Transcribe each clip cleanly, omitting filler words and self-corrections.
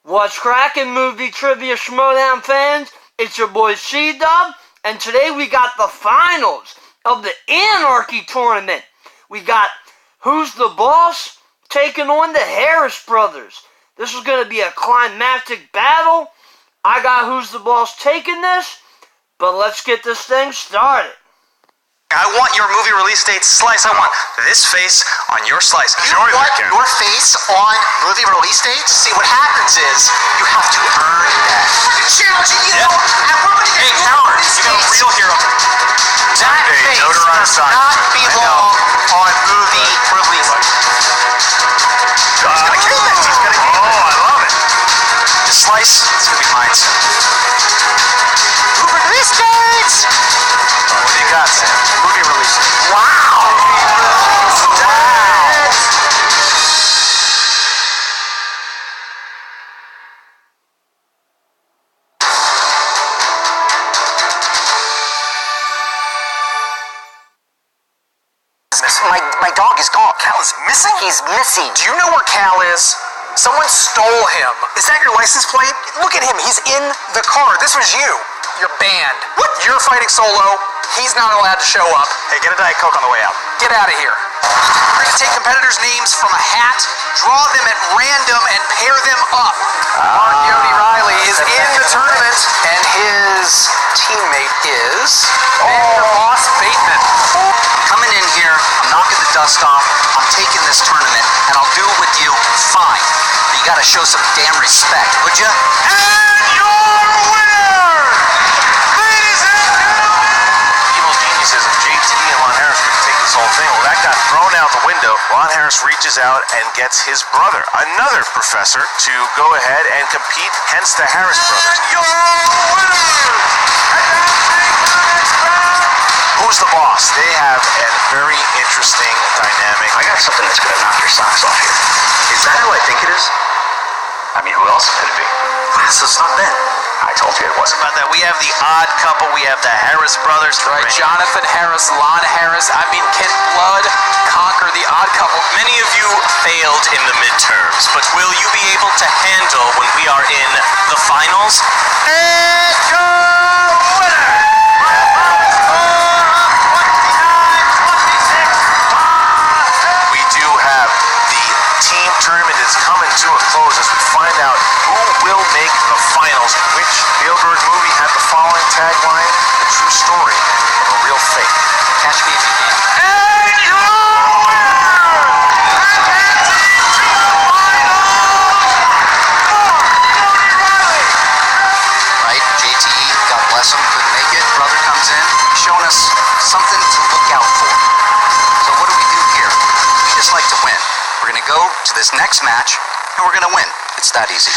What's crackin', movie trivia Schmoedown fans? It's your boy C-Dub, and today we got the finals of the Anarchy tournament. We got Who's the Boss taking on the Harris brothers. This is going to be a climactic battle. I got Who's the Boss taking this, but let's get this thing started. I want your movie release date slice. I want this face on your slice. You want your face on movie release dates? See, what happens is you have to earn that. I'm challenging you, and we're going to get coward, you got a real hero. That face does not belong on movie release. He's gonna keep it. He's gonna keep it. Oh, I love it. The slice, it's gonna be mine soon. Movie release dates! What do you got, Sam? Movie release dates. Wow! My dog is gone. Cal is missing? He's missing. Do you know where Cal is? Someone stole him. Is that your license plate? Look at him. He's in the car. This was you. You're banned. What? You're fighting solo. He's not allowed to show up. Hey, get a Diet Coke on the way out. Get out of here. We're going to take competitors' names from a hat, draw them at random, and pair them up. Mark Yodi Riley is in the tournament, and his teammate is Boss Bateman. I'm coming in here, I'm knocking the dust off, I'm taking this tournament, and I'll do it with you fine. But you gotta show some damn respect, would you? And your winner, ladies and gentlemen! Evil geniuses of JT and Lon Harris could take this whole thing. Well, that got thrown out the window. Lon Harris reaches out and gets his brother, another professor, to go ahead and compete, hence the Harris brothers. And your winner! Who's the Boss? They have a very interesting dynamic. I got something that's gonna knock your socks off here. Is that who I think it is? I mean, who else could it be? So it's not Ben. I told you it wasn't. About that, we have the odd couple. We have the Harris brothers. Right, Jonathan Harris, Lon Harris. I mean, can blood conquer the odd couple? Many of you failed in the midterms, but will you be able to handle when we are in the finals? And your winner! We do have the team tournament is coming to a close as we find out who will make the finals. Which Spielberg movie had the following tagline: "The true story of a real fake." Catch me if you can. And your winner! Advancing to the final! Right? JTE, God bless him, couldn't make it. Brother comes in, showing us something to look out for. So what do we do here? We just like to win. We're gonna go to this next match, and we're gonna win. It's that easy.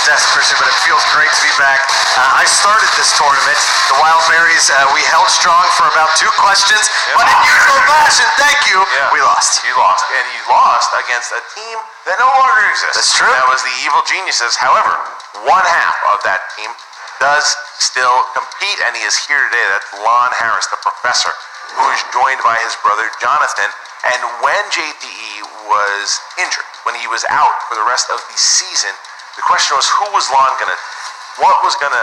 Desk, Christian, but it feels great to be back. I started this tournament, the Wild Marys. We held strong for about 2 questions, but in usual fashion, thank you, we lost. You lost, and you lost against a team that no longer exists. That's true. That was the Evil Geniuses. However, one half of that team does still compete, and he is here today. That's Lon Harris, the professor, who is joined by his brother Jonathan. And when JTE was injured, when he was out for the rest of the season, the question was, who was Lon gonna? What was gonna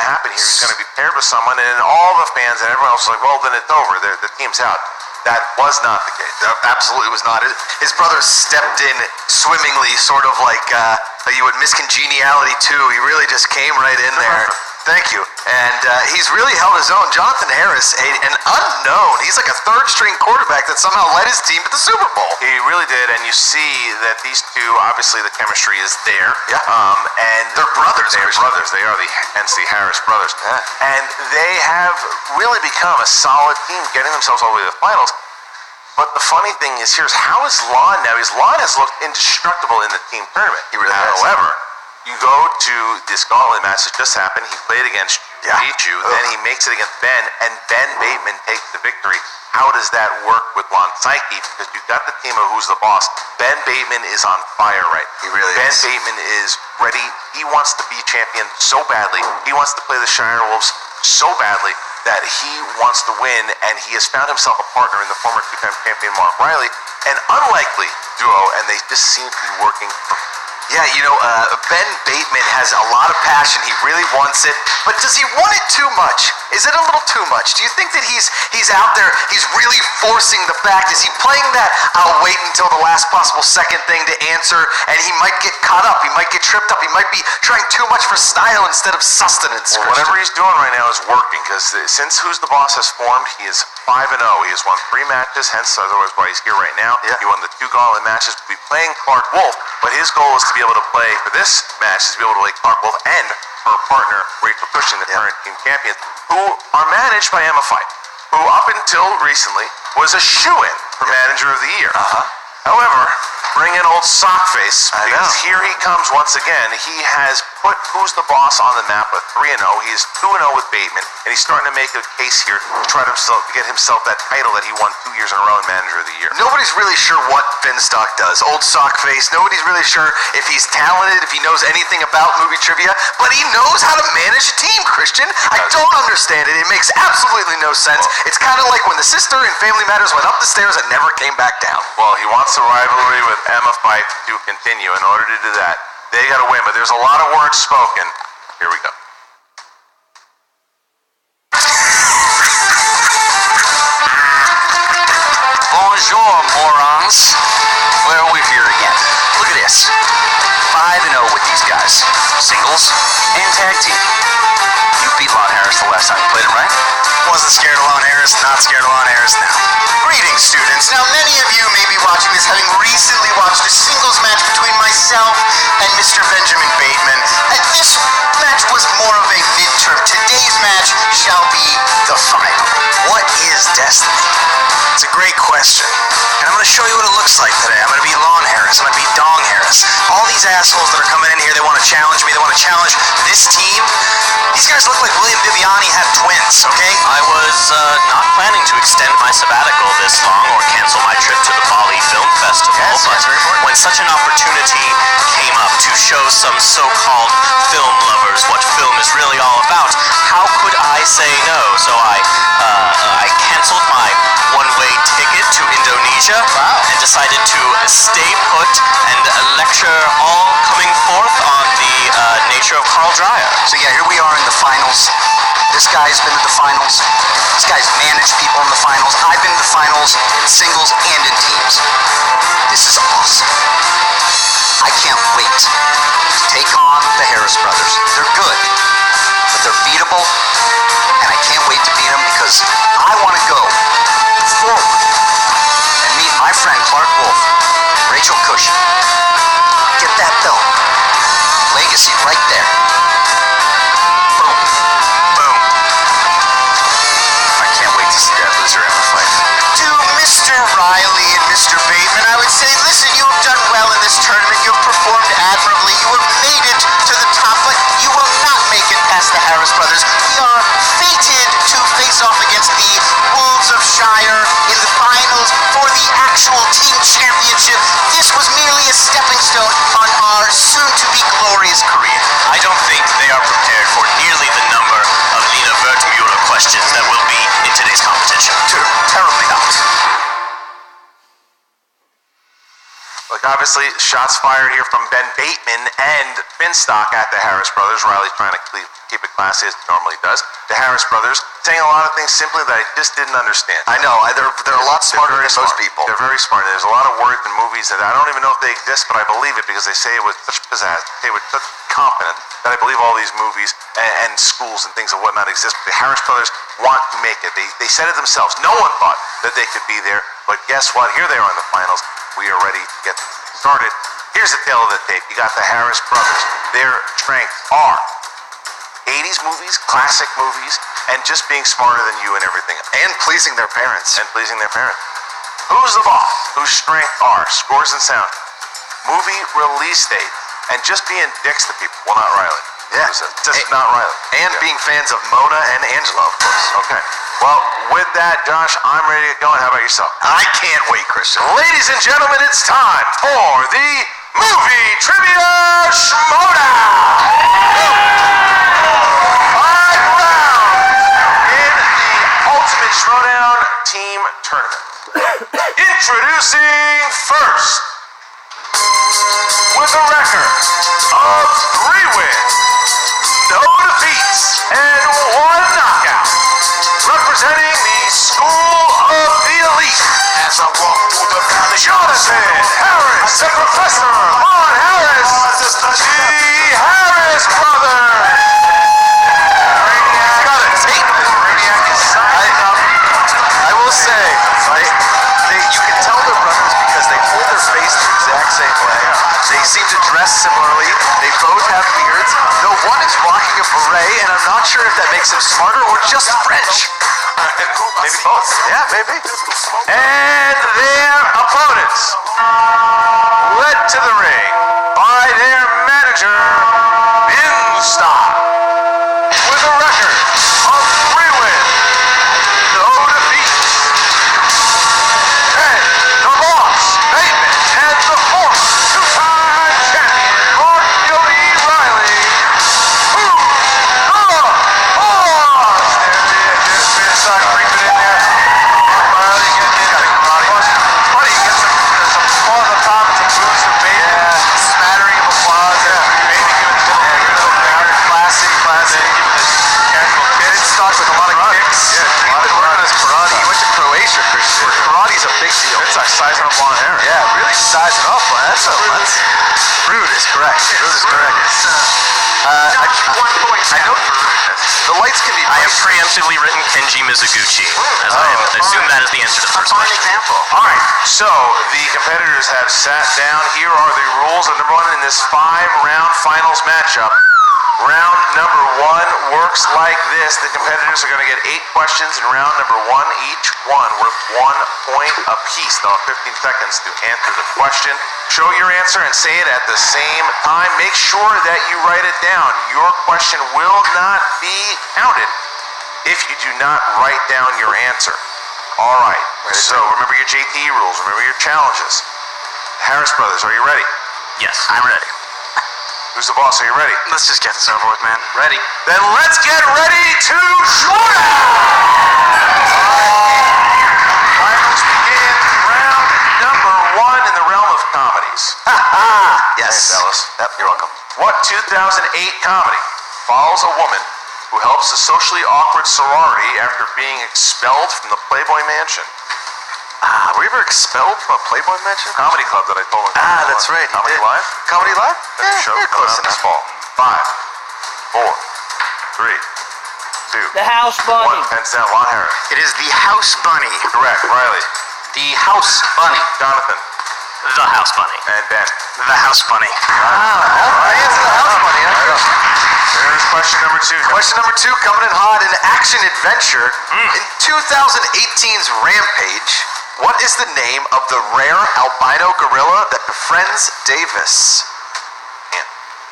happen here? He's gonna be paired with someone, and all the fans and everyone else was like, "Well, then it's over. The team's out." That was not the case. That absolutely was not. His brother stepped in swimmingly, sort of like you would miss Congeniality too. He really just came right in there. Thank you. And he's really held his own. Jonathan Harris, an unknown. He's like a third-string quarterback that somehow led his team to the Super Bowl. He really did, and you see that these two, obviously the chemistry is there. Yeah. And they're brothers. They're brothers. They are hence the Harris brothers. Yeah. And they have really become a solid team, getting themselves all the way to the finals. But the funny thing is, how is Lon now? Lon has looked indestructible in the team tournament. He really has. However, you go to this gauntlet match that just happened. He played against Pichu, then he makes it against Ben, and Ben Bateman takes the victory. How does that work with Lon Psyche? Because you've got the team of Who's the Boss. Ben Bateman is on fire right now. He really Ben is. Bateman is ready. He wants to be champion so badly. He wants to play the Shire Wolves so badly that he wants to win, and he has found himself a partner in the former two-time champion Mark Riley, an unlikely duo, and they just seem to be working. Yeah, Ben Bateman has a lot of passion. He really wants it. But does he want it too much? Is it a little too much? Do you think that he's out there, he's really forcing the fact? Is he playing that, I'll wait until the last possible second thing to answer, and he might get caught up, he might get tripped up, he might be trying too much for style instead of sustenance? Well, whatever he's doing right now is working, because since Who's the Boss has formed, he is 5-0. He has won 3 matches, hence otherwise why he's here right now. Yeah. He won the 2 gauntlet matches. We'll be playing Clark Wolf, but his goal is to be able to play for this match, is to be able to play Clark Wolf and her partner, Rachel Cushing, the current team champion, who are managed by Emma Fight, who up until recently was a shoo-in for Manager of the Year. However, bring in old Sockface, because here he comes once again. He has put Who's the Boss on the map with 3-0. He is 2-0 with Bateman, and he's starting to make a case here to try to get himself that title that he won 2 years in a row in Manager of the Year. Nobody's really sure what Finstock does. Old Sockface. Nobody's really sure if he's talented, if he knows anything about movie trivia, but he knows how to manage a team, Christian. I don't understand it. It makes absolutely no sense. It's kind of like when the sister in Family Matters went up the stairs and never came back down. Well, he wants the rivalry with Emma Fife to continue. In order to do that, they got to win. But there's a lot of words spoken. Here we go. Bonjour, morons. Well, we're here again. Look at this. 5-0 with these guys. Singles and tag team. You beat Lon Harris the last time you played him, right? Wasn't scared of Lon Harris, not scared of Lon Harris now. Greetings, students. Now, many of you may be watching this having recently watched a singles match between myself and Mr. Benjamin Bateman. And this match was more of a midterm. Today's match shall be the final. What is destiny? It's a great question. And I'm going to show you what it looks like today. I'm going to be Lon Harris. I'm going to be Dong Harris. All these assholes that are coming in here, they want to challenge me. They want to challenge this team. These guys look like William Viviani had twins, okay? I was not planning to extend my sabbatical this long or cancel my trip to the Bali Film Festival, but when such an opportunity came up to show some so-called film lovers what film is really all about, how could I say no? So I canceled my one-way ticket to Indonesia and decided to stay put and lecture all coming forth on the nature of Carl Dreyer. So yeah, here we are in the finals. This guy's been to the finals. This guy's managed people in the finals. I've been to the finals in singles and in teams. This is awesome. I can't wait to take on the Harris brothers. They're good, but they're beatable, and I can't wait to beat them because I want to go forward and meet my friend Clark Wolf, Rachel Cushing. Get that belt. Legacy right there. Boom. Boom. I can't wait to see that loser ever fight. To Mr. Riley and Mr. Bateman, I would say, listen, you have done well in this tournament. You have performed admirably. You have made it to the top, but you will not make it past the Harris brothers. We are fated to face off against the Wolves of Shire in the finals for the actual team championship. This was merely a stepping stone on our soon-to-be glorious career. I don't think they are prepared for nearly the number of Lena Wertmuller questions that will be in today's competition. Terribly not. Like, obviously, shots fired here from Ben Bateman and Finstock at the Harris brothers. Riley trying to keep it classy as he normally does. The Harris brothers saying a lot of things simply that I just didn't understand. I know. They're a lot smarter than most people. They're very smart. There's a lot of words in movies that I don't even know if they exist, but I believe it because they say it with such pizzazz. They say it with such confidence that I believe all these movies and schools and things and whatnot exist. But the Harris brothers want to make it. They said it themselves. No one thought that they could be there, but guess what? Here they are in the finals. We are ready to get started. Here's the tale of the tape. You got the Harris brothers. Their strengths are 80s movies, classic movies, and just being smarter than you and everything. And pleasing their parents. Who's the boss? Whose strengths are scores and sound, movie release date, and just being dicks to people. Well, not Riley. Yeah. Just not Riley. And being fans of Mona and Angela, of course. Okay. Well, with that, Josh, I'm ready to go. And how about yourself? I can't wait, Christian. Ladies and gentlemen, it's time for the Movie Trivia Schmoedown! 5 rounds in the Ultimate Schmoedown Team Tournament. Introducing first, with a record of 3 wins, no defeats, and 1 knockout, representing the School of the Elite, as I walk through the valley, Jonathan Harris and Professor Lon Harris, the Harris brothers. Brainiac got a tape. Brainiac is signing up. I will say, you can tell they're brothers because they hold their face the exact same way. They seem to dress similarly. They both have beards. No one is rocking a beret, and I'm not sure if that makes them smarter or just French. Maybe both. Yeah, maybe. And their opponents, led to the ring by their manager, Finstock, with a record of 3 wins, no defeats. And the boss, Bateman, and the former 2-time champion, Mark Gilly Riley. Who's the boss? There's Finstock creeping in there. Riley getting in. Funny, he gets some applause on top and some booze from Bateman. Yeah, smattering of applause. Yeah, maybe giving the crowd Classy. giving the casual kids. Finstock with a lot of kicks. Yeah, He's been working on his karate. He went to Croatia, Christian. Where karate's a big deal. It's like sizing up Lon Harris. Yeah, really sizing up. That's rude is correct. Rude is correct. I know the lights can be. I have preemptively written Kenji Mizuguchi, as I assume that is the answer to the first question. example. All right, so the competitors have sat down. Here are the rules of number 1 in this 5-round finals matchup. Round number 1 works like this. The competitors are going to get 8 questions in round number 1, each one worth 1 point apiece. They'll have 15 seconds to answer the question. Show your answer and say it at the same time. Make sure that you write it down. Your question will not be counted if you do not write down your answer. All right, so remember your JTE rules. Remember your challenges. Harris brothers, are you ready? Yes, I'm ready. Who's the boss? Are you ready? Let's just get this over with, man. Ready. Then let's get ready to Schmoedown! Finals begin round number 1 in the realm of comedies. Yes. Thanks, Ellis. Yep, you're welcome. What 2008 comedy follows a woman who helps a socially awkward sorority after being expelled from the Playboy Mansion? Were you ever expelled from a Playboy Mansion? Comedy club that I told him. That's right. Comedy you did. Live? Comedy Live? That's a show you're coming close out this enough. fall. 5, 4, 3, 2, The House Bunny. 1. Pens down. Lon Harris. It is the House Bunny. Correct. Riley. The House Bunny. Jonathan. The House Bunny. And Ben. The House Bunny. I answered the House Bunny. There's question number 2. Question number 2, coming in hot, an action adventure. In 2018's Rampage, what is the name of the rare albino gorilla that befriends Davis?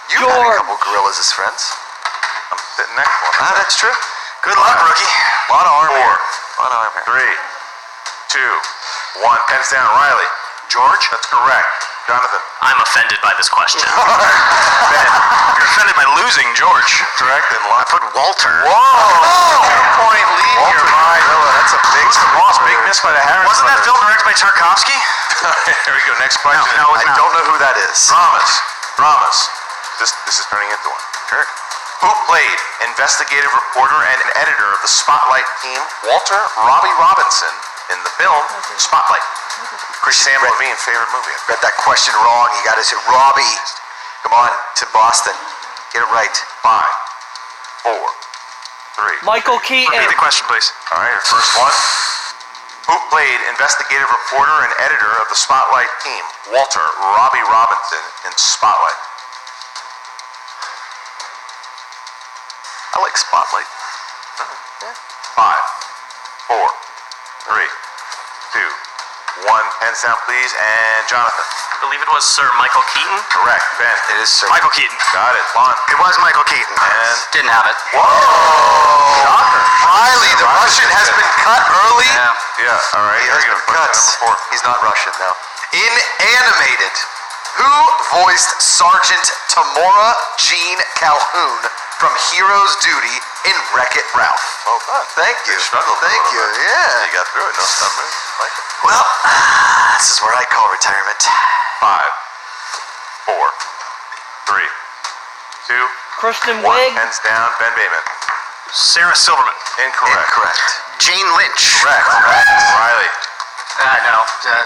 You've had a George. couple gorillas as friends. I'm sitting next to him. That's true. Good luck, rookie. A lot of arm here. 4, A lot of arm here. 3, 2, 1. Pens down. Riley. George? That's correct. Jonathan. I'm offended by this question. Ben. You're offended by losing, George. Correct. And I put Walter. Whoa! 2-point lead here by Gorilla, that's a big Who's the boss? Big miss by the Harris Wasn't that brothers. film directed by Tarkovsky? Here we go. Next question. No, I don't know who that is. Dramas. This is turning into one. Sure. Who played investigative reporter and editor of the Spotlight team, Walter Robbie Robinson, in the film Spotlight? Sam Levine, favorite movie. Read that question wrong. You got to say Robbie. Come on to Boston. Get it right. 5, 4, 3. Michael Keaton. Repeat the question, please. All right, your first one. Who played investigative reporter and editor of the Spotlight team, Walter Robbie Robinson, in Spotlight? I like Spotlight. 5, 4, 3, 2, 1. Hands down, please. And Jonathan. I believe it was Sir Michael Keaton. Correct. Ben. It is Sir Michael Keaton. Got it. Lon. It was Michael Keaton. And didn't have it. whoa! Shocker. Riley, the Russian has been cut early. Yeah. All right. He Here has you go. been cut. Question number 4. He's not Russian, though. In animated, who voiced Sergeant Tamora Jean Calhoun from Hero's Duty in Wreck-It Ralph? Well done. Thank you. Struggled. Thank you. Yeah. You got through it. No stumbling. Like it. Well, this is where I call retirement. 5, 4, 3, 2, Kristen 1. Wiig. Hands down. Ben Bateman. Sarah Silverman. Incorrect. Incorrect. Jane Lynch. Correct. Riley. No,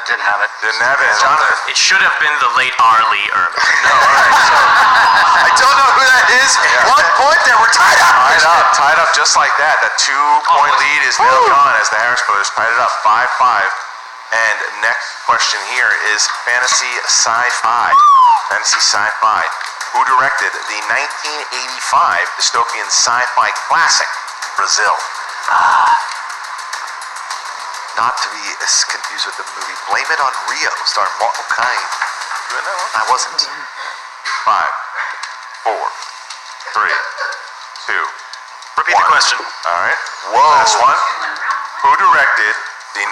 didn't have it. Didn't have it. Jonathan. It should have been the late R. Lee Ermey. No. All right. So I don't know who that is. Yeah. 1 point there. We're tied up. tied up just like that. That 2-point lead is now gone as the Harris brothers tied it up 5-5. And next question here is fantasy sci-fi. Fantasy sci-fi. Who directed the 1985 dystopian sci-fi classic, Brazil? Not to be confused with the movie Blame It on Rio, starring Martin Caine. You in that one? I wasn't. 5, 4, 3, 2. Repeat the question. All right. Whoa. Last one. Who directed the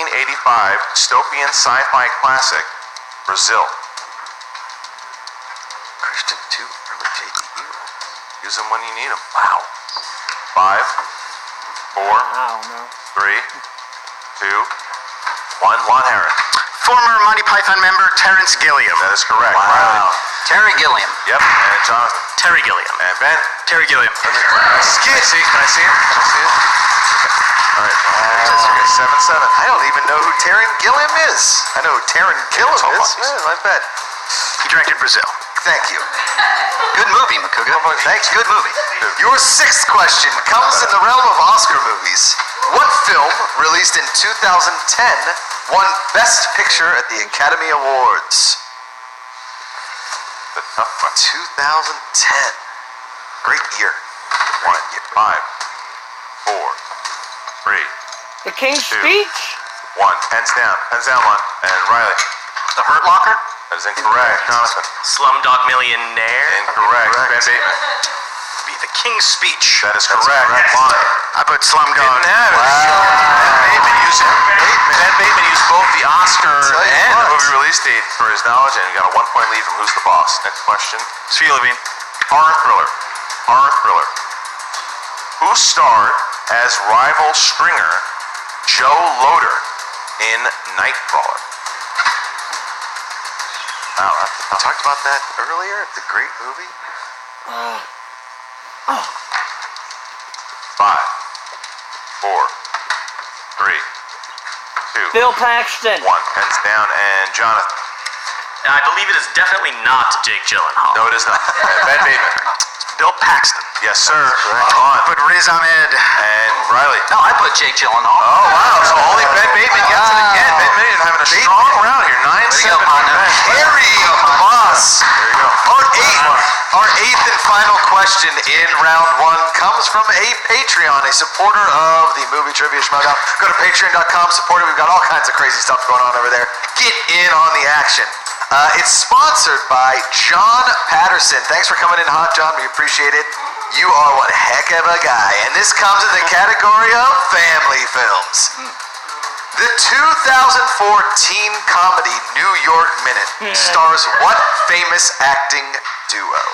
1985 dystopian sci-fi classic, Brazil? Christian 2, early J.D. Hero. Use them when you need them. Wow. 5, 4, I don't know. 3, 2, 1. Lon Harris. Former Monty Python member Terrence Gilliam. That is correct. Wow. Riley. Terry Gilliam. Yep. And Jonathan. Terry Gilliam. And Ben. Terry Gilliam. Can I see it? Can I see it? All right. 7-7. I don't even know who Taron Gilliam is. I know who Taron Gilliam Talk is. about this. Yeah, my bad. He directed Brazil. Thank you. Good movie, Makuga. Thanks, good movie. Your 6th question comes in the realm of Oscar movies. What film, released in 2010, won Best Picture at the Academy Awards? The tough one. 2010. Great year. 1, 5, 4, 3, The King's Two. Speech. 1. Pens down. Pens down, Lon. And Riley. The Hurt Locker. That is incorrect. Jonathan. Slumdog Millionaire. Incorrect. Ben Bateman. Be the King's Speech. That is correct. Lon. I put Slumdog. Didn't have it. Ben Bateman used both the Oscar and the movie release date for his knowledge, and he got a 1-point lead from Who's the Boss. Next question. Sweet Levine. Horror thriller. Horror thriller. Who starred as rival stringer Joe Loader in Nightcrawler? Wow, that's a I tough. talked about that earlier. It's a great movie. 5, 4, 3, 2, Bill Paxton. 1. Pens down, and Jonathan. I believe it is definitely not Jake Gyllenhaal. No, it is not. Ben Bateman. Bill Paxton. Yes, sir. On. Put Riz Ahmed. And Riley. No, I put Jake Gyllenhaal. Oh, wow. So only Ben Bateman gets it again. Ben Bateman having a strong round here. 9-7 for Ben. Harry Moss. There you go. Our 8th and final question in round 1 comes from a Patreon, a supporter of the movie Trivia Schmoedown. Go to patreon.com, support it. We've got all kinds of crazy stuff going on over there. Get in on the action. It's sponsored by John Patterson. Thanks for coming in hot, John. We appreciate it. You are one heck of a guy. And this comes in the category of family films. The 2014 comedy New York Minute stars what famous acting duo?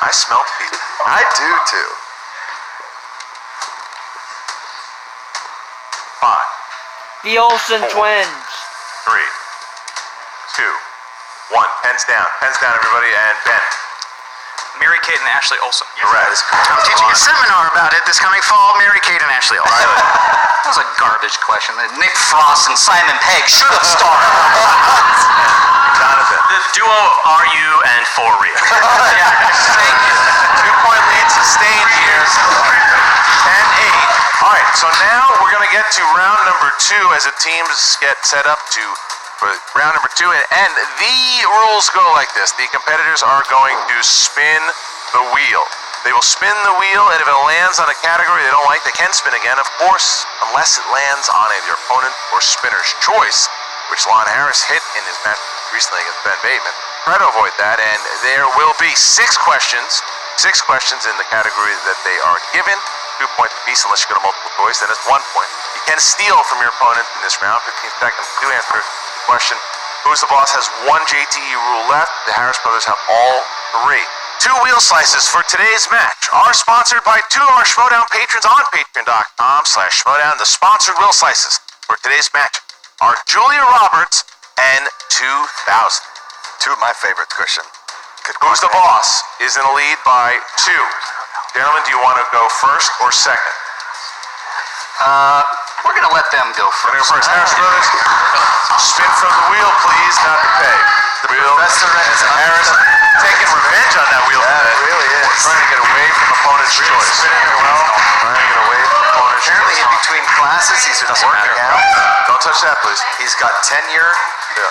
I smell people. I do too. 5, The Olsen Twins. 3, 2, 1. Pens down. Pens down, everybody. And Ben. Mary-Kate and Ashley Olsen. Correct. I'm teaching a seminar about it this coming fall. Mary-Kate and Ashley Olsen. That was a garbage question. Nick Frost and Simon Pegg should have starred. Jonathan. The duo Are You and For Real. Yeah, thank you. 2-point lead sustained here. 10-8. All right, so now we're going to get to round number 2 as the teams get set up for round number 2. And the rules go like this. The competitors are going to spin the wheel. They will spin the wheel, and if it lands on a category they don't like, they can spin again, of course, unless it lands on either opponent or spinner's choice, which Lon Harris hit in his match recently against Ben Bateman. Try to avoid that, and there will be 6 questions in the category that they are given. 2 points apiece unless you go to multiple choice, then it's 1 point. You can steal from your opponent in this round. 15 seconds to answer the question. Who's the Boss has 1 JTE rule left. The Harris brothers have all 3. 2 wheel slices for today's match are sponsored by 2 of our Schmoedown patrons on patreon.com/Schmoedown. The sponsored wheel slices for today's match are Julia Roberts and 2000. 2 of my favorites, Christian. Who's the Boss is in the lead by 2. Gentlemen, do you want to go first or second? We're going to let them go We're first. going to go first. Harris brothers, spin from the wheel, please, not the peg. The wheel. Harris taking revenge on that wheel. Yeah, it really is. Trying to get away from opponent's choice. Spinning it well. Trying to get away from opponent's Apparently choice. in between classes, he's working out. Don't touch that, please. He's got tenure. Yeah.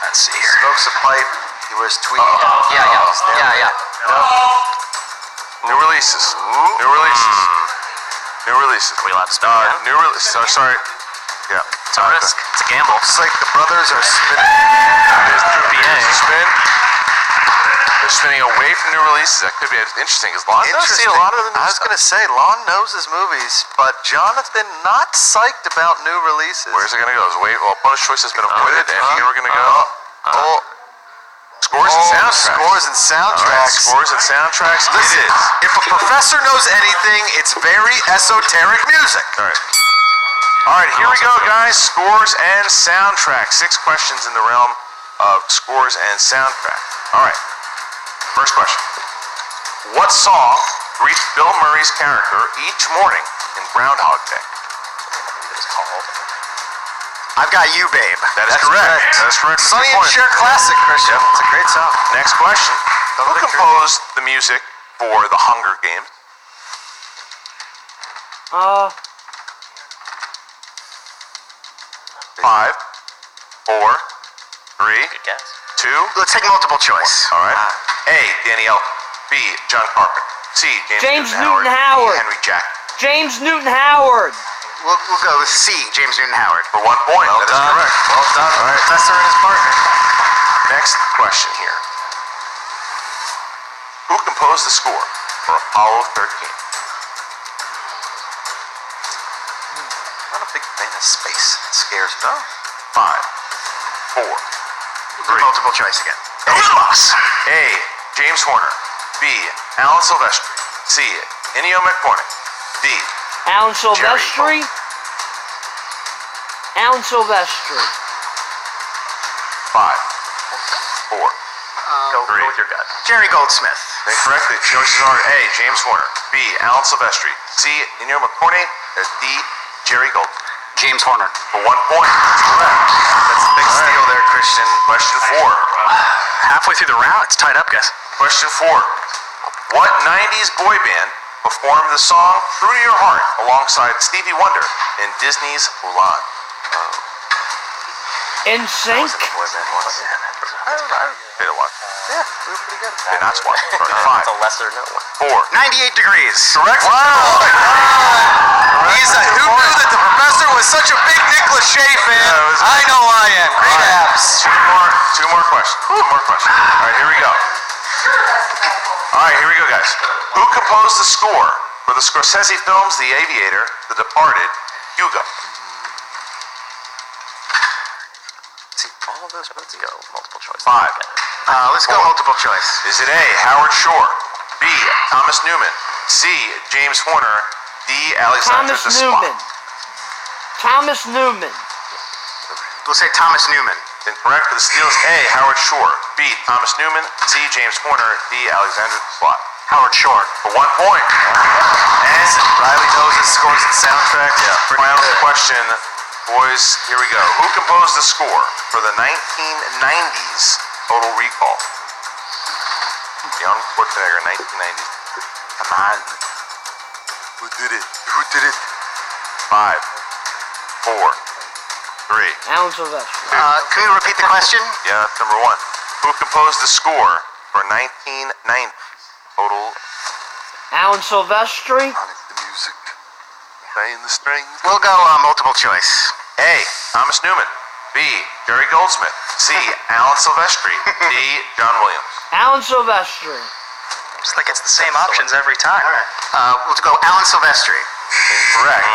Let's see here. Smokes a pipe. He wears tweed. Yeah. New releases. New releases. New releases. Are we allowed to spin again? New releases. Sorry. Yeah. It's a risk. It's a gamble. Looks like the brothers are spinning. There's the spin. They're spinning away from new releases. That could be interesting because Lon does see a lot of the new I was stuff. going to say, Lon knows his movies, but Jonathan not psyched about new releases. Where's it going to go? Opponent's choice has been avoided, and here we're going to go. Scores and soundtracks. Scores and soundtracks. All right, scores and soundtracks. Listen, if a professor knows anything, it's very esoteric music. All right, here we go, guys. Scores and soundtracks. 6 questions in the realm of scores and soundtrack. All right. First question. What song greets Bill Murray's character each morning in Groundhog Day? I've got you, babe. That's correct. That is correct. Sonny 2 and points. Cher classic, Christian. Yep. It's a great song. Next question. Who composed the music for The Hunger Games? 5, 4, 3, Good guess. 2. Let's take multiple choice. All right. A. Danny Elfman. B. John Carpenter. C. James Newton Newton Howard. D. Henry Jack. James Newton Howard. We'll go with C, James Newton Howard. For 1 point. Well That is done. correct. Well done, All right. Professor and his partner. Next question here. Who composed the score for Apollo 13? I'm not a big fan of space. It scares me. 5, 4, 3. Multiple choice again. Who's the Boss? A. James Horner. B. Alan Silvestri. C. Ennio Morricone. D. Alan Silvestri. Alan Silvestri. 5, 4, Go with your gut. Jerry Goldsmith. Incorrect. The choices are A. James Horner. B. Alan Silvestri. C. Ennio Morricone. Or D. Jerry Gold. James Horner. For 1 point. That's correct. That's a big steal there, Christian. Question 4. Halfway through the round, it's tied up, guys. Question 4. What 90s boy band performed the song True to Your Heart alongside Stevie Wonder in Disney's Mulan? In Sync. They don't want. Yeah, we were pretty good. Okay, that's 1. Sorry, 5. It's a lesser known one. 4. 98 degrees. Correct. Wow! Who knew that the professor was such a big Nick Lachey fan? Yeah, it was- I know I am. Great apps. Two more questions. All right, here we go. All right, here we go, guys. Who composed the score for the Scorsese films The Aviator, The Departed, Hugo? See, all of those Let's go. Multiple choice. 5. Let's go multiple choice. Is it A. Howard Shore, B. Thomas Newman, C. James Horner, D. Alexander Thomas Desplat? Newman. Thomas Newman. We'll say Thomas Newman. Incorrect for the Steelers. A. Howard Shore. B. Thomas Newman. C. James Horner. D. Alexander Slot. Howard Shore. For 1 point. And Riley knows his scores and soundtrack. Yeah. Final question, boys. Here we go. Who composed the score for the 1990s Total Recall? Young Schwarzenegger, 1990s. Come on. Who did it? Who did it? 5, 4, 3. Alan Sylvester. Can you repeat the question? Yeah, that's number 1. Who composed the score for 1990s Total? Alan Silvestri. The music. Playing the strings. We'll go multiple choice. A. Thomas Newman. B. Jerry Goldsmith. C. Alan Silvestri. D. John Williams. Alan Silvestri. It's like it's the same options every time. All right. We'll go Alan Silvestri. Incorrect.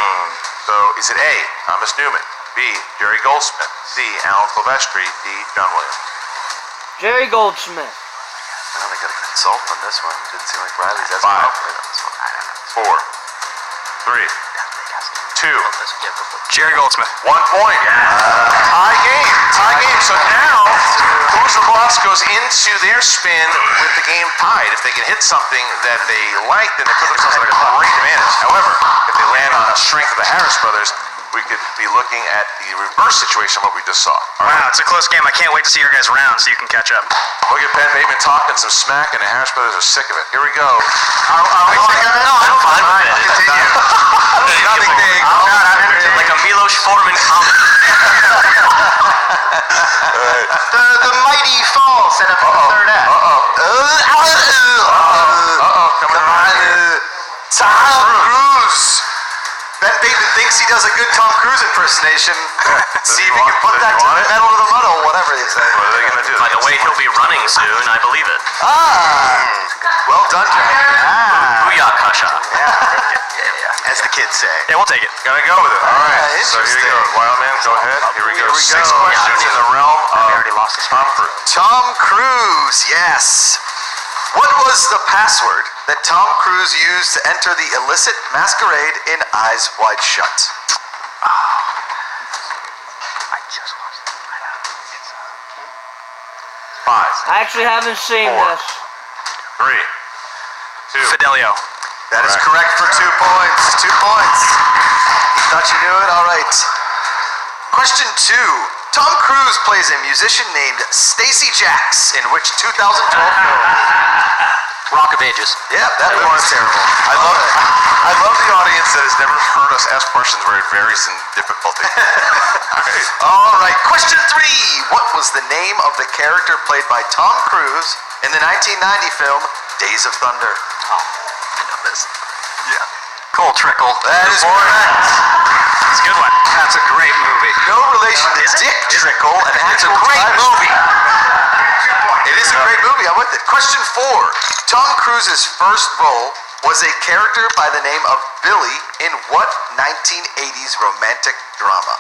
So is it A. Thomas Newman. B. Jerry Goldsmith. C. Alan Silvestri. D. John Williams. Jerry Goldsmith. I don't got to consult on this one. Didn't seem like Riley's as 5, confident on this one. 4, 3, 2. Jerry Goldsmith. 1 point. Tie game. Tie game. So now, Who's the Boss goes into their spin with the game tied. If they can hit something that they like, then they put themselves at a great advantage. However, if they land on a strength of the Harris brothers, we could be looking at the reverse situation of what we just saw. All right. Wow, it's a close game. I can't wait to see your guys' round so you can catch up. Look at Ben Bateman talking some smack, and the Harris brothers are sick of it. Here we go. Are we sick of it? No, I'm fine with it. Continue. Nothing big. Like a Milos Forman comment. The mighty fall set up in the third act. Coming on. Tom Cruise. Ben Bateman thinks he does a good Tom Cruise impersonation. See if he can put that to the metal to the muddle, whatever they say. What are they going to do? By the way, he'll be running soon. I believe it. Well done, Jack. Booyah, Kasha. As the kids say. Yeah, we'll take it. Gotta go with it. All right. So here we go. Wild man, go ahead. Here we go. 6 questions in the realm of Tom Cruise. Tom Cruise, yes. What was the password that Tom Cruise used to enter the illicit masquerade in Eyes Wide Shut? I just watched it. 5, I actually haven't seen 4, this. 3, 2. Fidelio. That is correct for 2 points. 2 points. Thought you knew it? All right. Question 2. Tom Cruise plays a musician named Stacy Jacks in which 2012 film? Rock of Ages. Yeah, that was terrible. I love the audience that has never heard us ask questions where it varies in difficulty. All right. Question 3. What was the name of the character played by Tom Cruise in the 1990 film Days of Thunder? Yeah. Cole Trickle. That is correct. It's a good one. That's a great movie. No relation to Dick Trickle, an actual great movie. It is a great movie. I'm with it. Question 4. Tom Cruise's first role was a character by the name of Billy in what 1980s romantic drama?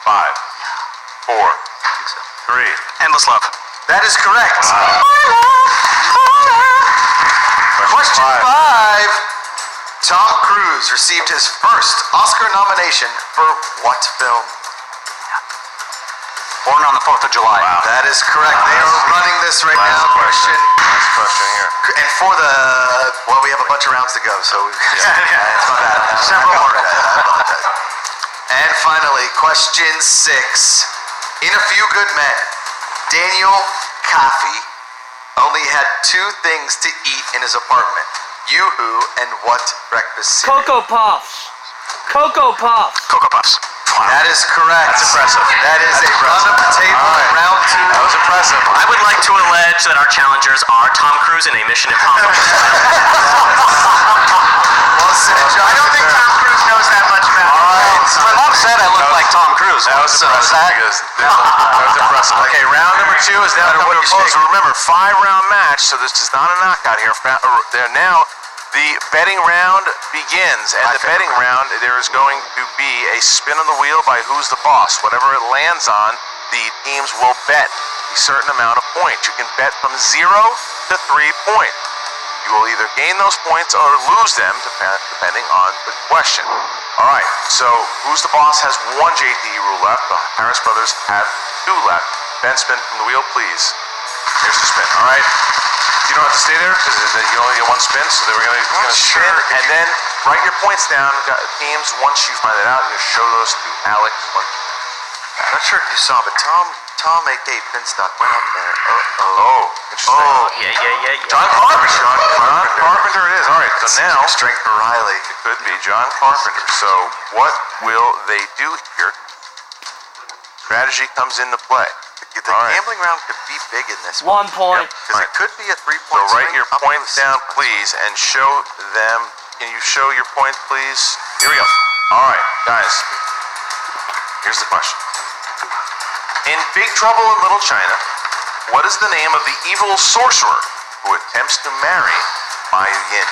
5, 4, 3. Endless Love. That is correct. Question Question 5. Tom Cruise received his first Oscar nomination for what film? Born on the 4th of July. Wow. That is correct. They are running this right now. Last question here. And for the, well, we have a bunch of rounds to go, so it's my bad. Several more. I apologize. And finally, question 6. In A Few Good Men, Daniel Kaffee only had 2 things to eat in his apartment. Yoo-hoo and what breakfast cereal? Cocoa Puffs. Cocoa Puffs. Cocoa Puffs. That is correct. That's impressive. That is a run of the table in round 2. That was impressive. I would like to allege that our challengers are Tom Cruise in a Mission Impossible. Well said, John. I don't think Tom Cruise knows that much about it. All right. My mom said I look like Tom Cruise. That was impressive. That was impressive. Okay, round number 2 is now coming to a close. Remember, 5-round match, so this is not a knockout here. There now. The betting round begins, and the betting round, there is going to be a spin on the wheel by Who's the Boss. Whatever it lands on, the teams will bet a certain amount of points. You can bet from 0 to 3 points. You will either gain those points or lose them, depending on the question. All right, so Who's the Boss has 1 JTE rule left. The Harris brothers have 2 left. Ben, spin from the wheel, please. Here's the spin. All right. You don't have to stay there because you only get 1 spin, so they were going to spin. And then write your points down, teams. Once you find it out, you show those to Alex. I'm not sure if you saw, but Tom A.K. Pinstock went up there. Interesting. Yeah. John Carpenter. John Carpenter it is. All right, so now Strength for Riley. it could be John Carpenter. So what will they do here? Strategy comes into play. The gambling round could be big in this 1 point. Because it could be a 3-point So write swing your up to points the down, 6 points. please, and show them. Can you show your points, please? Here we go. All right, guys. Here's the question. In Big Trouble in Little China, what is the name of the evil sorcerer who attempts to marry Bai Yin?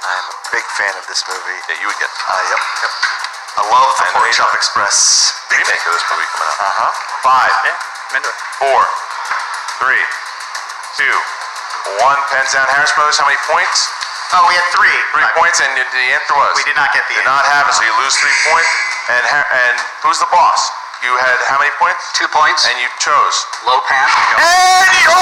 I'm a big fan of this movie. Yeah, you would get Yep. I love the Pork Chop Express. remake of this movie coming up. 5, I'm into it. 4, 3, 2, 1. Pens down. Harris Brothers, how many points? Oh, we had 3. 3 points, and the answer was? We did not get the Did answer. not have it, so you lose 3 points. And Who's the Boss? You had how many points? 2 points. And you chose. Low pan. And your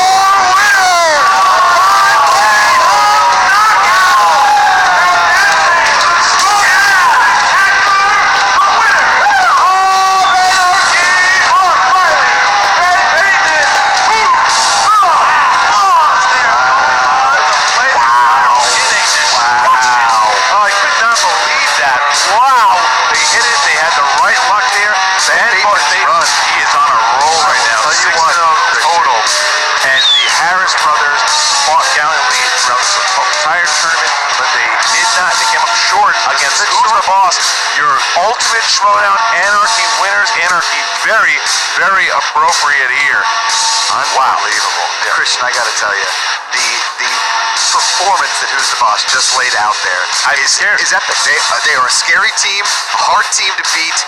He is on a roll right now. 6-0 total. And the Harris brothers fought gallantly throughout the entire tournament, but they did not. They came up short against Who's the Boss? Your ultimate Schmoedown Anarchy winners. Anarchy, very, very appropriate here. Unbelievable. Yeah. Christian, I gotta tell you, the performance that Who's the Boss just laid out there is epic. They are a scary team, a hard team to beat.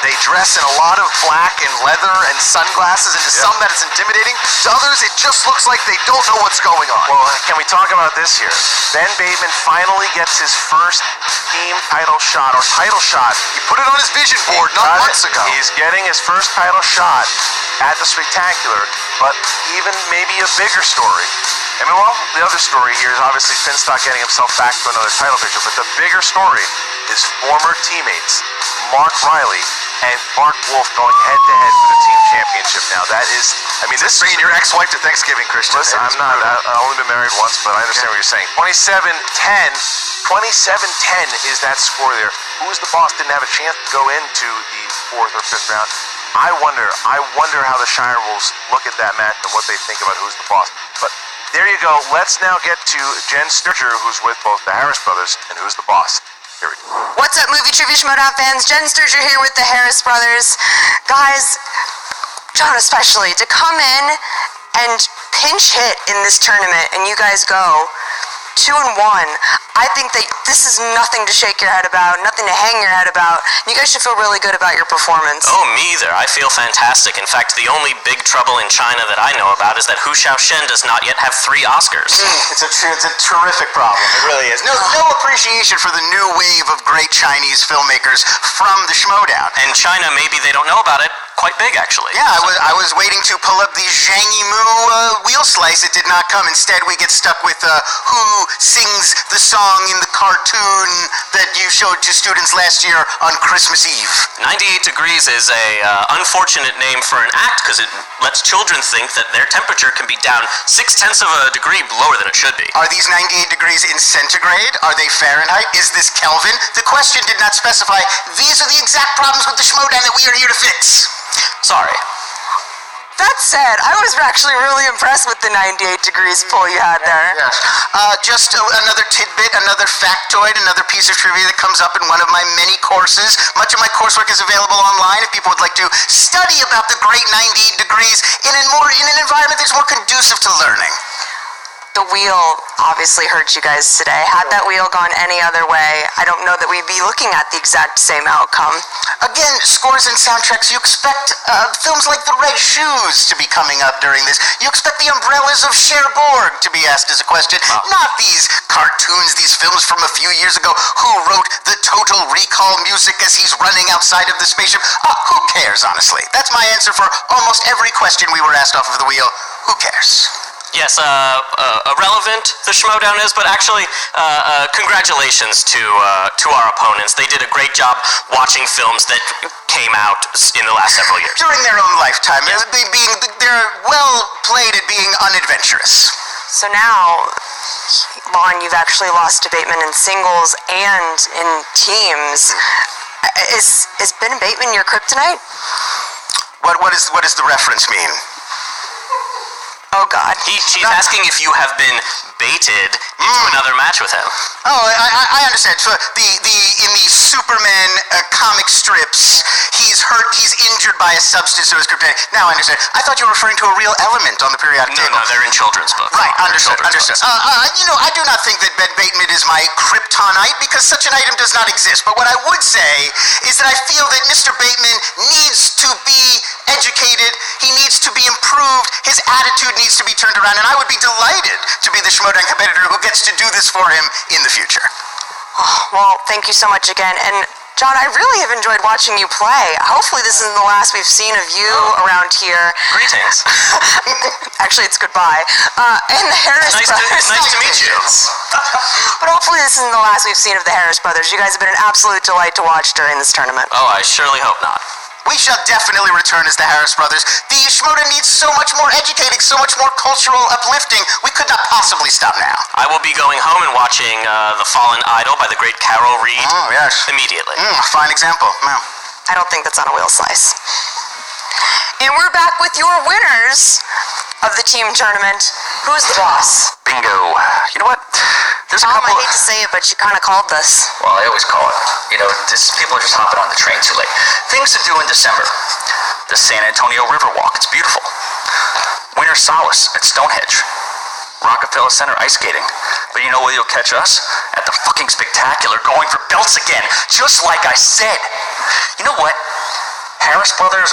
They dress in a lot of black and leather and sunglasses, and to some that it's intimidating. To others, it just looks like they don't know what's going on. Well, can we talk about this here? Ben Bateman finally gets his first team title shot, or title shot. He put it on his vision board not months ago. He's getting his first title shot at the Spectacular, but even maybe a bigger story. I mean, well, the other story here is obviously Finstock getting himself back to another title picture, but the bigger story is former teammates Mark Riley and Mark Wolf going head-to-head for the team championship now. That is, I mean, this is bringing your ex-wife to Thanksgiving, Christian. Listen, I've only been married once, but I understand what you're saying. 27-10. 27-10 is that score there. Who's the Boss didn't have a chance to go into the 4th or 5th round. I wonder how the Shire Wolves look at that match and what they think about Who's the Boss. But there you go. Let's now get to Jen Sturger, who's with both the Harris brothers and Who's the Boss. Here we go. What's up, Movie Trivia Schmoedown fans? Jen Sturger here with the Harris brothers. Guys, John especially, to come in and pinch hit in this tournament and you guys go 2-1. I think that this is nothing to shake your head about, nothing to hang your head about. You guys should feel really good about your performance. Oh, me either. I feel fantastic. In fact, the only big trouble in China that I know about is that Hu Xiaoshen does not yet have 3 Oscars. It's a terrific problem. It really is. No appreciation for the new wave of great Chinese filmmakers from the Schmoedown. And China, maybe they don't know about it. Quite big, actually. Yeah, I was waiting to pull up the Zhang Yimou wheel slice. It did not come. Instead, we get stuck with who sings the song in the cartoon that you showed to students last year on Christmas Eve. 98 degrees is a unfortunate name for an act because it lets children think that their temperature can be down 0.6 of a degree lower than it should be. Are these 98 degrees in centigrade? Are they Fahrenheit? Is this Kelvin? The question did not specify. These are the exact problems with the Schmoedown that we are here to fix. Sorry. That said, I was actually really impressed with the 98 degrees pull you had there. Yes. Just another tidbit, another factoid, another piece of trivia that comes up in one of my many courses. Much of my coursework is available online if people would like to study about the great 98 degrees in an environment that's more conducive to learning. The wheel obviously hurt you guys today. Had that wheel gone any other way, I don't know that we'd be looking at the exact same outcome. Again, scores and soundtracks, you expect films like The Red Shoes to be coming up during this. You expect The Umbrellas of Cherbourg to be asked as a question. Not these cartoons, these films from a few years ago. Who wrote the Total Recall music as he's running outside of the spaceship? Who cares, honestly? That's my answer for almost every question we were asked off of the wheel. Who cares? Yes, irrelevant the Schmoedown is, but actually, congratulations to our opponents. They did a great job watching films that came out in the last several years. During their own lifetime, they're well played at being unadventurous. So now, Lon, you've actually lost to Bateman in singles and in teams. Is Ben Bateman your kryptonite? What does the reference mean? Oh, God. She's asking if you have been baited into another match with him. Oh, I understand. So in the Superman comic strips, he's injured by a substance to his kryptonite. Now I understand. I thought you were referring to a real element on the periodic table. No, they're in children's books. Right, understood. I do not think that Ben Bateman is my kryptonite because such an item does not exist. But what I would say is that I feel that Mr. Bateman needs to be educated. He needs to be improved. His attitude needs to be turned around. And I would be delighted to be the Schmoedown competitor who gets to do this for him in the future. Oh, well, thank you so much again. And John, I really have enjoyed watching you play. Hopefully this isn't the last we've seen of you around here. Greetings. Actually, it's goodbye. And the Harris brothers. Nice to meet you. But hopefully this isn't the last we've seen of the Harris brothers. You guys have been an absolute delight to watch during this tournament. Oh, I surely hope not. We shall definitely return as the Harris brothers. The Schmoedown needs so much more educating, so much more cultural uplifting. We could not possibly stop now. I will be going home and watching The Fallen Idol by the great Carol Reed immediately. Fine example. Yeah. I don't think that's on a wheel slice. And we're back with your winners of the team tournament. Who's the boss? Bingo. You know what? There's a Tom, couple... I hate to say it, but you kind of called this. Well, I always call it. You know, people are just hopping on the train too late. Things to do in December. The San Antonio Riverwalk. It's beautiful. Winter Solace at Stonehenge. Rockefeller Center ice skating. But you know where you'll catch us? At the fucking Spectacular, going for belts again. Just like I said. You know what? Harris Brothers,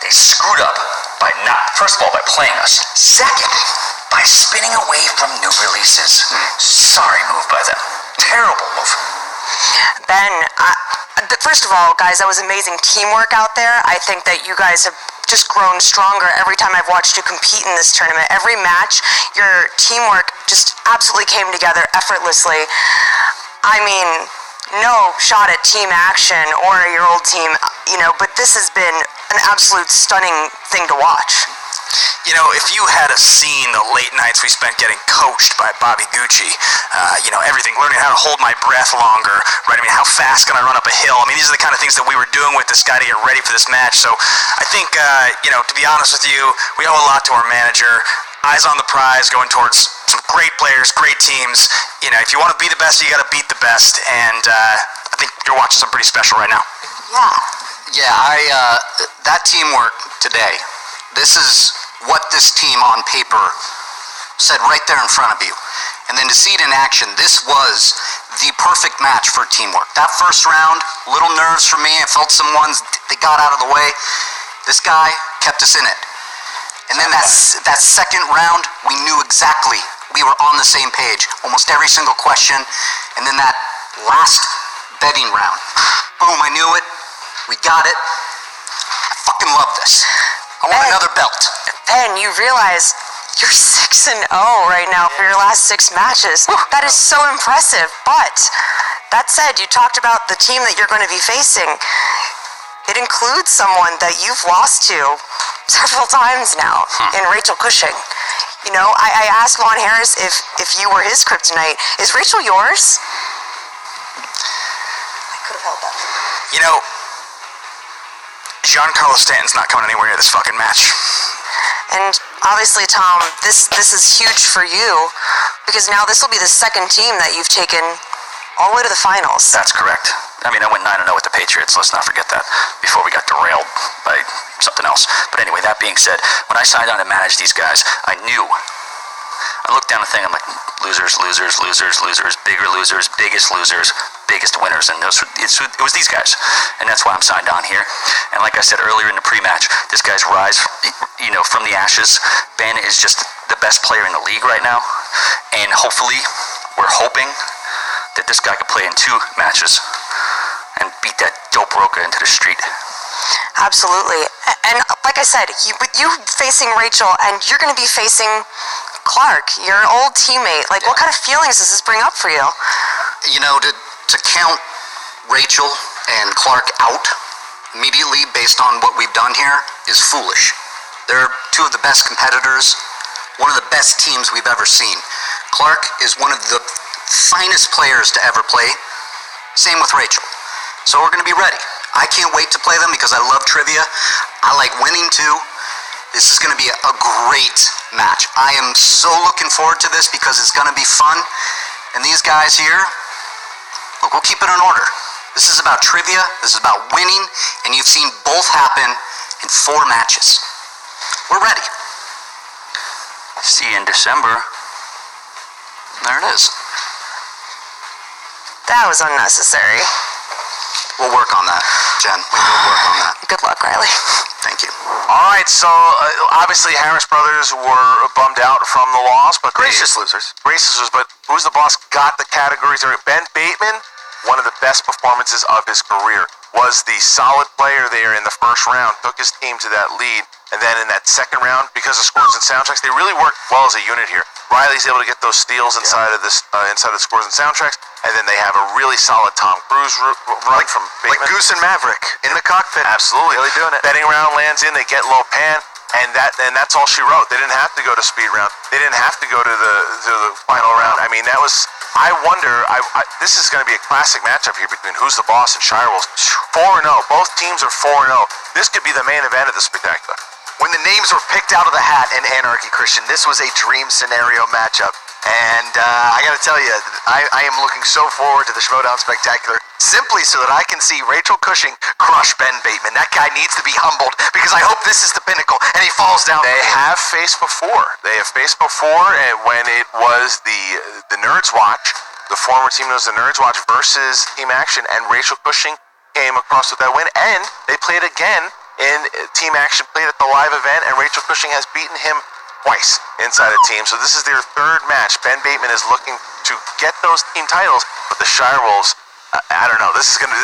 they screwed up by not, first of all, by playing us. Second, by spinning away from new releases. Sorry move by them. Terrible move. Ben, first of all, guys, that was amazing teamwork out there. I think that you guys have just grown stronger every time I've watched you compete in this tournament. Every match, your teamwork just absolutely came together effortlessly. I mean, no shot at team action or your old team, you know, but this has been an absolute stunning thing to watch. You know, if you had seen the late nights we spent getting coached by Bobby Gucci, you know, everything, learning how to hold my breath longer, right? I mean, how fast can I run up a hill? I mean, these are the kind of things that we were doing with this guy to get ready for this match. So I think, you know, to be honest with you, we owe a lot to our manager. Eyes on the prize, going towards some great players, great teams. You know, if you want to be the best, you got to beat the best. And I think you're watching something pretty special right now. Yeah, that teamwork today, this is what this team on paper said right there in front of you. And then to see it in action, this was the perfect match for teamwork. That first round, little nerves for me. I felt some ones, they got out of the way. This guy kept us in it. And then that second round, we knew exactly. We were on the same page. Almost every single question. And then that last betting round. Boom, I knew it. We got it. I fucking love this. I want another belt. Ben, you realize you're 6-0 right now for your last 6 matches. That is so impressive. But that said, you talked about the team that you're going to be facing. It includes someone that you've lost to several times now in Rachel Cushing. You know, I asked Lon Harris if you were his kryptonite. Is Rachel yours? I could have held that. You know, Giancarlo Stanton's not coming anywhere near this fucking match. And obviously, Tom, this is huge for you because now this will be the second team that you've taken all the way to the finals. That's correct. I mean, I went 9-0 with the Patriots. Let's not forget that before we got derailed by something else. But anyway, that being said, when I signed on to manage these guys, I knew I looked down the thing, I'm like, losers, losers, losers, losers, bigger losers, biggest winners, and it was these guys, and that's why I'm signed on here. And like I said earlier in the pre-match, this guy's rise, from the ashes. Ben is just the best player in the league right now, and hopefully, we're hoping that this guy could play in 2 matches and beat that dope Roca into the street. Absolutely. And like I said, with you facing Rachel, and you're going to be facing Clark, your old teammate. Like, what kind of feelings does this bring up for you? To count Rachel and Clark out immediately based on what we've done here is foolish. They're 2 of the best competitors, one of the best teams we've ever seen. Clark is one of the finest players to ever play. Same with Rachel. So we're going to be ready. I can't wait to play them because I love trivia. I like winning too. This is going to be a great match. I am so looking forward to this because it's going to be fun. And these guys here, look, we'll keep it in order. This is about trivia. This is about winning. And you've seen both happen in 4 matches. We're ready. See you in December. There it is. That was unnecessary. We'll work on that, Jen. We will work on that. Good luck, Riley. Thank you. All right, so obviously Harris brothers were bummed out from the loss, but Gracious losers. Gracious losers, but Who's the Boss got the categories. Ben Bateman, one of the best performances of his career, was the solid player there in the first round, took his team to that lead, and then in that second round, because of scores and soundtracks, they really worked well as a unit here. Riley's able to get those steals inside of this, inside of the scores and soundtracks, and then they have a really solid Tom Cruise run from Bateman. Like Goose and Maverick in the cockpit. Absolutely. Really doing it. Betting round lands in, they get low pan, and that's all she wrote. They didn't have to go to speed round. They didn't have to go to the final round. I mean, that was. I wonder. This is going to be a classic matchup here between Who's the Boss and Shirewolves. 4-0. Both teams are 4-0. This could be the main event of the spectacular. When the names were picked out of the hat in Anarchy, Christian, this was a dream scenario matchup. And I got to tell you, I am looking so forward to the Schmoedown Spectacular, simply so that I can see Rachel Cushing crush Ben Bateman. That guy needs to be humbled, because I hope this is the pinnacle, and he falls down. They have faced before. They have faced before, and when it was the Nerds Watch, the former team knows the Nerds Watch versus Team Action, and Rachel Cushing came across with that win, and they played again in Team Action, played at the live event, and Rachel Cushing has beaten him twice inside a team. So this is their 3rd match. Ben Bateman is looking to get those team titles, but the Shirewolves, I don't know. This is gonna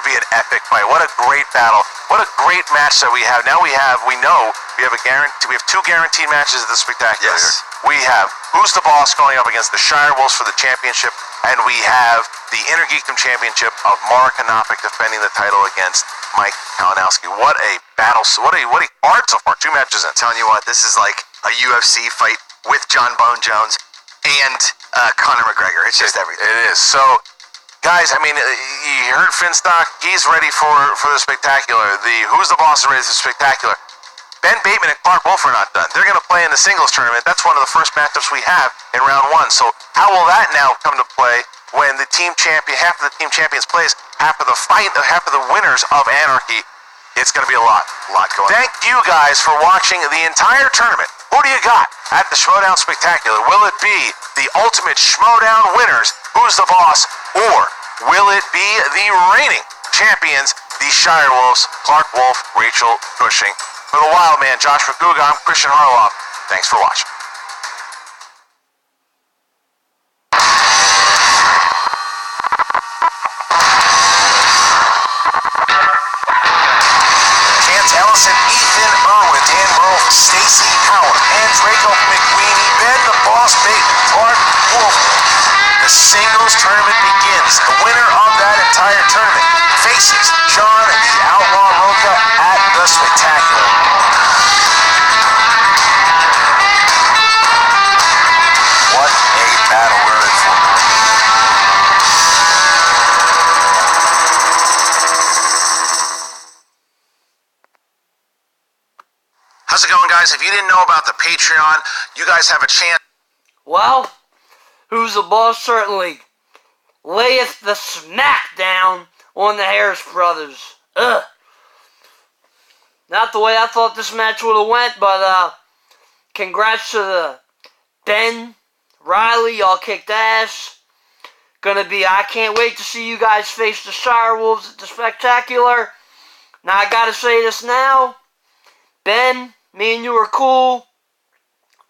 be an epic fight. What a great battle. What a great match that we have. Now we know we have 2 guaranteed matches at the spectacular. Yes. We have Who's the Boss going up against the Shirewolves for the championship, and we have the Intergeekdom Championship of Mark Hanopik defending the title against Mike Kalinowski. What a battle. What a card so far. 2 matches in. Telling you what, this is like a UFC fight with John Bone Jones and Conor McGregor. It's just everything. It is. So, guys, I mean, you heard Finstock. He's ready for the spectacular. The Who's the Boss is ready for the spectacular. Ben Bateman and Clark Wolf are not done. They're going to play in the singles tournament. That's one of the first matchups we have in round 1. So how will that now come to play when the team champion, half of the team champions plays, half of the winners of Anarchy? It's going to be a lot going on. Thank you guys for watching the entire tournament. Who do you got at the Schmoedown Spectacular? Will it be the ultimate Schmoedown winners, Who's the Boss, or will it be the reigning champions, the Shirewolves, Clark Wolf, Rachel Cushing? For the Wild Man, Josh Raguga, I'm Christian Harloff. Thanks for watching. Chance Ellison, Ethan Irwin, Dan Merle, Stacy Howard, and Draco McWeeny, Ben the Boss Bateman, Clark Wolf. The singles tournament begins. The winner of that entire tournament faces John the Outlaw Roca at the Spectacular. What a battle we're in for. How's it going, guys? If you didn't know about the Patreon, you guys have a chance. Well, Who's the Boss certainly layeth the smackdown on the Harris brothers. Ugh. Not the way I thought this match would have went, but congrats to the Ben Riley, y'all kicked ass. I can't wait to see you guys face the Shire Wolves at the Spectacular. Now, I gotta say this now. Ben, me and you are cool.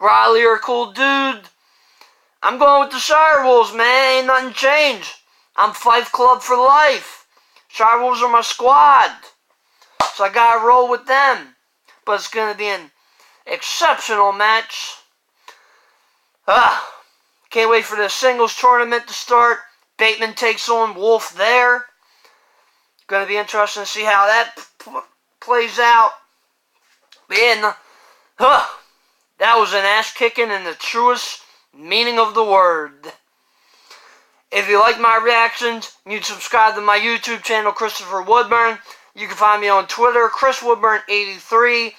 Riley, you're a cool dude. I'm going with the Shire Wolves, man. Ain't nothing changed. I'm Fife Club for life. Shire Wolves are my squad. So I gotta roll with them. But it's gonna be an exceptional match. Can't wait for the singles tournament to start. Bateman takes on Wolf there. Gonna be interesting to see how that plays out. But yeah, that was an ass kicking in the truest meaning of the word. If you like my reactions, you'd subscribe to my YouTube channel, Christopher Woodburn. You can find me on Twitter, Chris Woodburn83.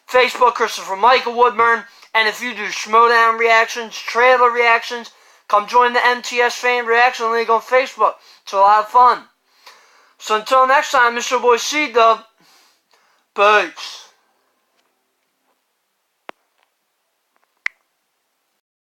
Facebook, Christopher Michael Woodburn. And if you do Schmoedown reactions, trailer reactions, come join the MTS Fan Reaction League on Facebook. It's a lot of fun. So until next time, Mr. Boy C-Dub. Peace.